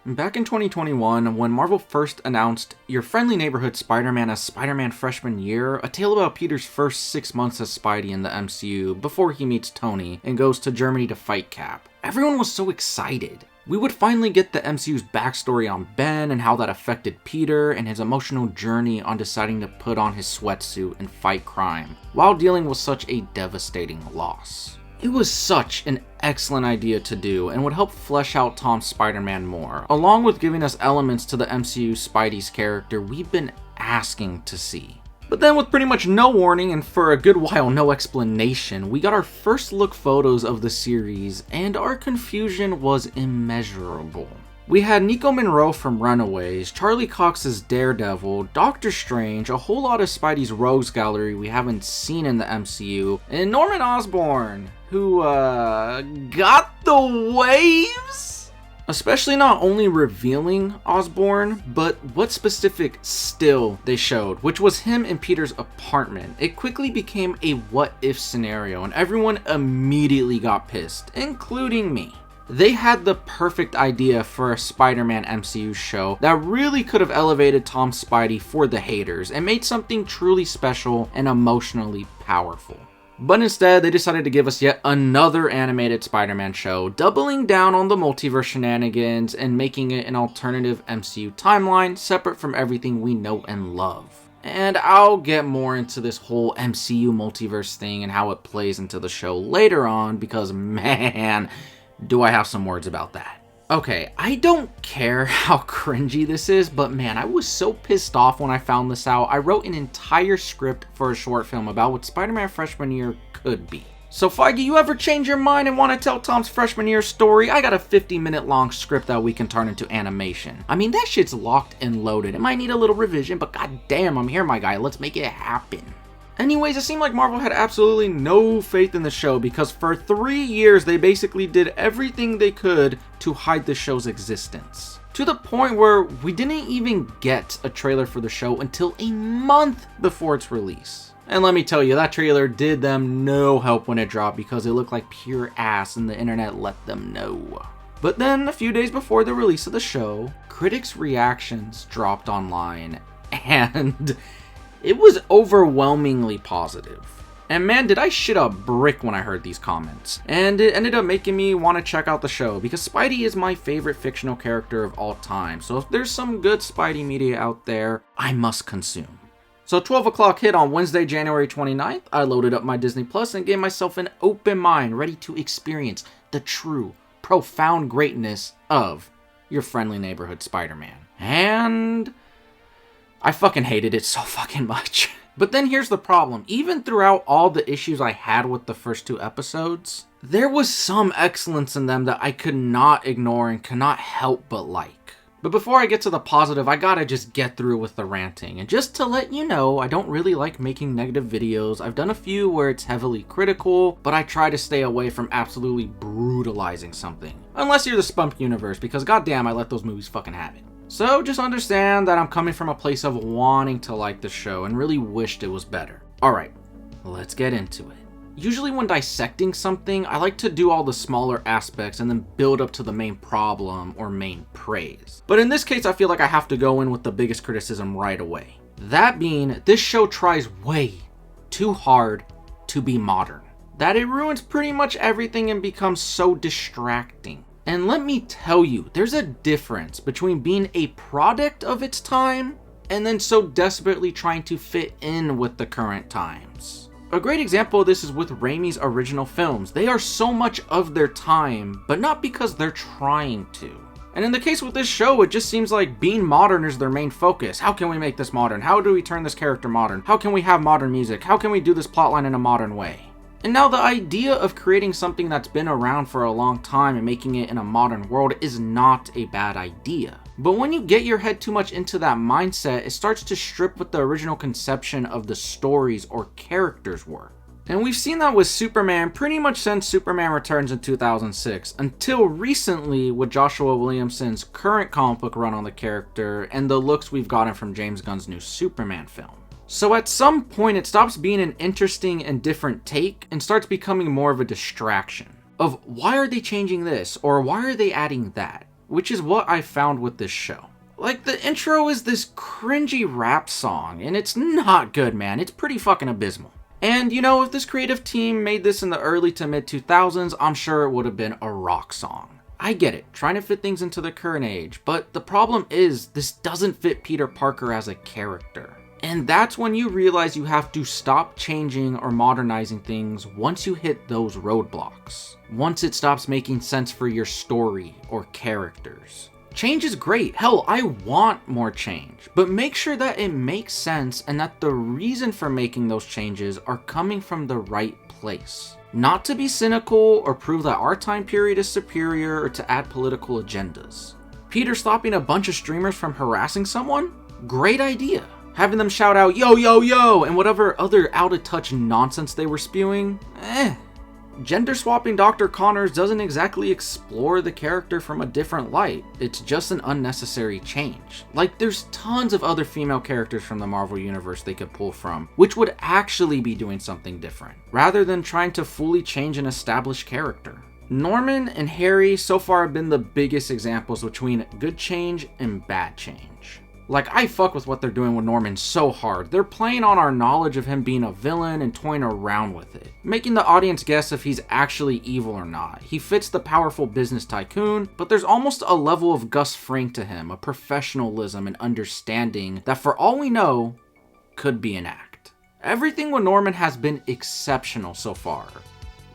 Back in 2021, when Marvel first announced Your Friendly Neighborhood Spider-Man as Spider-Man Freshman Year, a tale about Peter's first 6 months as Spidey in the MCU before he meets Tony and goes to Germany to fight Cap, everyone was so excited. We would finally get the MCU's backstory on Ben and how that affected Peter and his emotional journey on deciding to put on his sweatsuit and fight crime, while dealing with such a devastating loss. It was such an excellent idea to do and would help flesh out Tom's Spider-Man more, along with giving us elements to the MCU Spidey's character we've been asking to see. But then with pretty much no warning and for a good while no explanation, we got our first look photos of the series and our confusion was immeasurable. We had Nico Monroe from Runaways, Charlie Cox's Daredevil, Doctor Strange, a whole lot of Spidey's Rogues Gallery we haven't seen in the MCU, and Norman Osborn, who, got the waves? Especially not only revealing Osborn, but what specific still they showed, which was him in Peter's apartment. It quickly became a what-if scenario, and everyone immediately got pissed, including me. They had the perfect idea for a Spider-Man MCU show that really could have elevated Tom Spidey for the haters and made something truly special and emotionally powerful. But instead, they decided to give us yet another animated Spider-Man show, doubling down on the multiverse shenanigans and making it an alternative MCU timeline separate from everything we know and love. And I'll get more into this whole MCU multiverse thing and how it plays into the show later on because, man, do I have some words about that. Okay, I don't care how cringy this is, but man, I was so pissed off when I found this out. I wrote an entire script for a short film about what Spider-Man Freshman Year could be. So Feige, you ever change your mind and want to tell Tom's freshman year story? I got a 50-minute long script that we can turn into animation. I mean, that shit's locked and loaded. It might need a little revision, but goddamn, I'm here, my guy. Let's make it happen. Anyways, it seemed like Marvel had absolutely no faith in the show because for 3 years they basically did everything they could to hide the show's existence. To the point where we didn't even get a trailer for the show until a month before its release. And let me tell you, that trailer did them no help when it dropped because it looked like pure ass and the internet let them know. But then, a few days before the release of the show, critics' reactions dropped online and it was overwhelmingly positive. And man, did I shit a brick when I heard these comments. And it ended up making me want to check out the show because Spidey is my favorite fictional character of all time. So if there's some good Spidey media out there, I must consume. So 12 o'clock hit on Wednesday, January 29th. I loaded up my Disney Plus and gave myself an open mind, ready to experience the true, profound greatness of Your Friendly Neighborhood Spider-Man. And I fucking hated it so fucking much. But then here's the problem. Even throughout all the issues I had with the first 2 episodes, there was some excellence in them that I could not ignore and cannot help but like. But before I get to the positive, I gotta just get through with the ranting. And just to let you know, I don't really like making negative videos. I've done a few where it's heavily critical, but I try to stay away from absolutely brutalizing something. Unless you're the Spunk universe, because goddamn, I let those movies fucking have it. So just understand that I'm coming from a place of wanting to like the show and really wished it was better. Alright, let's get into it. Usually when dissecting something, I like to do all the smaller aspects and then build up to the main problem or main praise. But in this case, I feel like I have to go in with the biggest criticism right away. That being, this show tries way too hard to be modern. That it ruins pretty much everything and becomes so distracting. And let me tell you, there's a difference between being a product of its time and then so desperately trying to fit in with the current times. A great example of this is with Raimi's original films. They are so much of their time, but not because they're trying to. And in the case with this show, it just seems like being modern is their main focus. How can we make this modern? How do we turn this character modern? How can we have modern music? How can we do this plotline in a modern way? And now the idea of creating something that's been around for a long time and making it in a modern world is not a bad idea. But when you get your head too much into that mindset, it starts to strip what the original conception of the stories or characters were. And we've seen that with Superman pretty much since Superman Returns in 2006, until recently with Joshua Williamson's current comic book run on the character and the looks we've gotten from James Gunn's new Superman film. So at some point it stops being an interesting and different take and starts becoming more of a distraction of why are they changing this or why are they adding that? which is what I found with this show. Like, the intro is this cringy rap song, and it's not good, man. It's pretty fucking abysmal. And, you know, if this creative team made this in the early to mid 2000s, I'm sure it would have been a rock song. I get it, trying to fit things into the current age, but the problem is, this doesn't fit Peter Parker as a character. And that's when you realize you have to stop changing or modernizing things once you hit those roadblocks. Once it stops making sense for your story or characters. Change is great. Hell, I want more change. But make sure that it makes sense and that the reason for making those changes are coming from the right place. Not to be cynical or prove that our time period is superior or to add political agendas. Peter stopping a bunch of streamers from harassing someone? Great idea. Having them shout out, yo, yo, yo, and whatever other out-of-touch nonsense they were spewing? Gender swapping Dr. Connors doesn't exactly explore the character from a different light. It's just an unnecessary change. Like, there's tons of other female characters from the Marvel Universe they could pull from, which would actually be doing something different, rather than trying to fully change an established character. Norman and Harry so far have been the biggest examples between good change and bad change. Like, I fuck with what they're doing with Norman so hard. They're playing on our knowledge of him being a villain and toying around with it, making the audience guess if he's actually evil or not. He fits the powerful business tycoon, but there's almost a level of Gus Fring to him, a professionalism and understanding that for all we know, could be an act. Everything with Norman has been exceptional so far.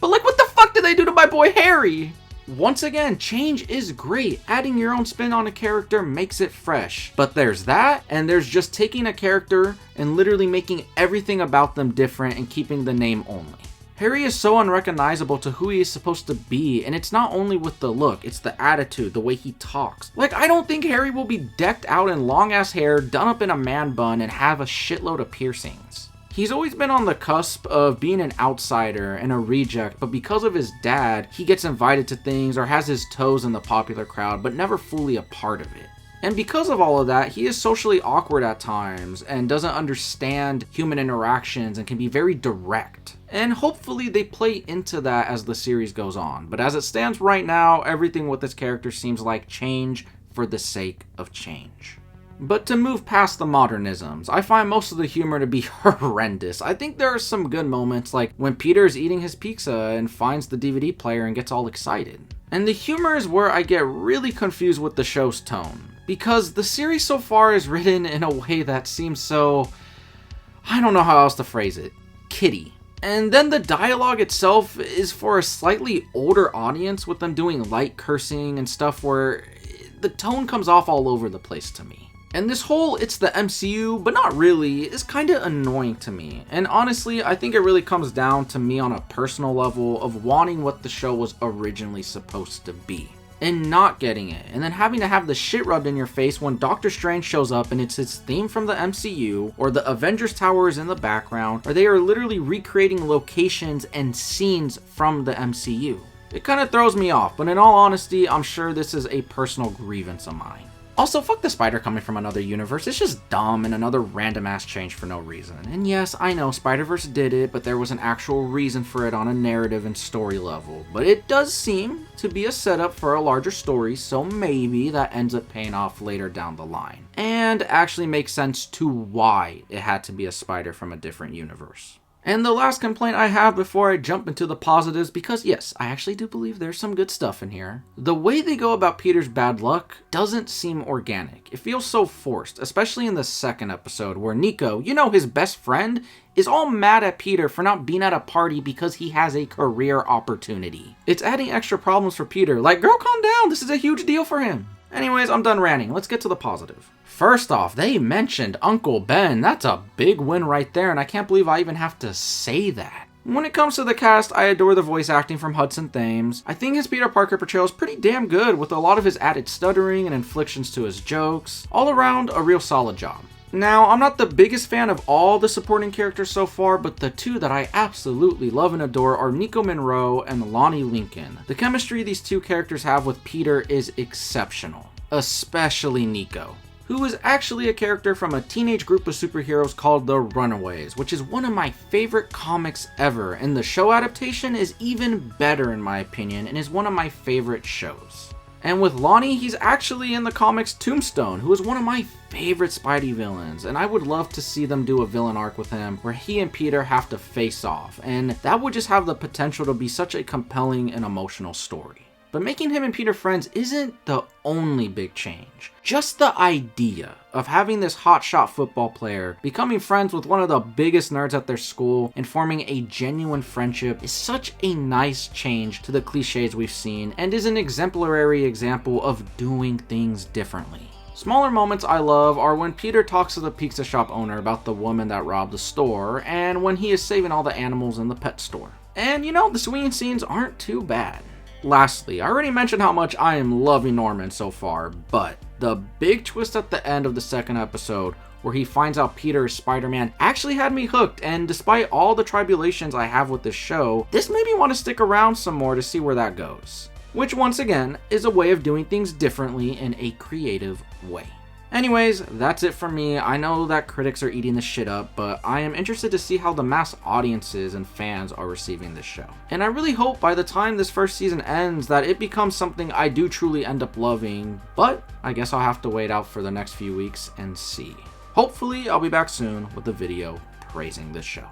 But like, what the fuck did they do to my boy Harry? Once again, change is great. Adding your own spin on a character makes it fresh. But there's that, and there's just taking a character and literally making everything about them different and keeping the name only. Harry is so unrecognizable to who he is supposed to be, and it's not only with the look, it's the attitude, the way he talks. Like, I don't think Harry will be decked out in long ass hair, done up in a man bun, and have a shitload of piercings. He's always been on the cusp of being an outsider and a reject, but because of his dad, he gets invited to things or has his toes in the popular crowd, but never fully a part of it. And because of all of that, he is socially awkward at times and doesn't understand human interactions and can be very direct. And hopefully they play into that as the series goes on. But as it stands right now, everything with this character seems like change for the sake of change. But to move past the modernisms, I find most of the humor to be horrendous. I think there are some good moments, like when Peter is eating his pizza and finds the DVD player and gets all excited. And the humor is where I get really confused with the show's tone, because the series so far is written in a way that seems so, I don't know how else to phrase it, kiddie. And then the dialogue itself is for a slightly older audience, with them doing light cursing and stuff where the tone comes off all over the place to me. And this whole "it's the MCU, but not really" is kinda annoying to me. And honestly, I think it really comes down to me on a personal level of wanting what the show was originally supposed to be, and not getting it, and then having to have the shit rubbed in your face when Doctor Strange shows up and it's his theme from the MCU, or the Avengers Tower is in the background, or they are literally recreating locations and scenes from the MCU. It kinda throws me off, but in all honesty, I'm sure this is a personal grievance of mine. Also, fuck the spider coming from another universe. It's just dumb and another random ass change for no reason. And yes, I know Spider-Verse did it, but there was an actual reason for it on a narrative and story level. But it does seem to be a setup for a larger story, so maybe that ends up paying off later down the line. And actually makes sense to why it had to be a spider from a different universe. And the last complaint I have before I jump into the positives, because yes, I actually do believe there's some good stuff in here. The way they go about Peter's bad luck doesn't seem organic. It feels so forced, especially in the second episode where Nico, you know, his best friend, is all mad at Peter for not being at a party because he has a career opportunity. It's adding extra problems for Peter, like, girl, calm down, this is a huge deal for him. Anyways, I'm done ranting, let's get to the positive. First off, they mentioned Uncle Ben. That's a big win right there, and I can't believe I even have to say that. When it comes to the cast, I adore the voice acting from Hudson Thames. I think his Peter Parker portrayal is pretty damn good, with a lot of his added stuttering and inflections to his jokes. All around, a real solid job. Now, I'm not the biggest fan of all the supporting characters so far, but the two that I absolutely love and adore are Nico Monroe and Lonnie Lincoln. The chemistry these two characters have with Peter is exceptional, especially Nico, who is actually a character from a teenage group of superheroes called the Runaways, which is one of my favorite comics ever, and the show adaptation is even better in my opinion, and is one of my favorite shows. And with Lonnie, he's actually in the comics Tombstone, who is one of my favorite Spidey villains, and I would love to see them do a villain arc with him where he and Peter have to face off, and that would just have the potential to be such a compelling and emotional story. But making him and Peter friends isn't the only big change. Just the idea of having this hotshot football player becoming friends with one of the biggest nerds at their school and forming a genuine friendship is such a nice change to the cliches we've seen and is an exemplary example of doing things differently. Smaller moments I love are when Peter talks to the pizza shop owner about the woman that robbed the store and when he is saving all the animals in the pet store. And you know, the swinging scenes aren't too bad. Lastly, I already mentioned how much I am loving Norman so far, but the big twist at the end of the second episode, where he finds out Peter is Spider-Man, actually had me hooked, and despite all the tribulations I have with this show, this made me want to stick around some more to see where that goes. Which once again, is a way of doing things differently in a creative way. Anyways, that's it for me. I know that critics are eating this shit up, but I am interested to see how the mass audiences and fans are receiving this show. And I really hope by the time this first season ends that it becomes something I do truly end up loving, but I guess I'll have to wait out for the next few weeks and see. Hopefully, I'll be back soon with a video praising this show.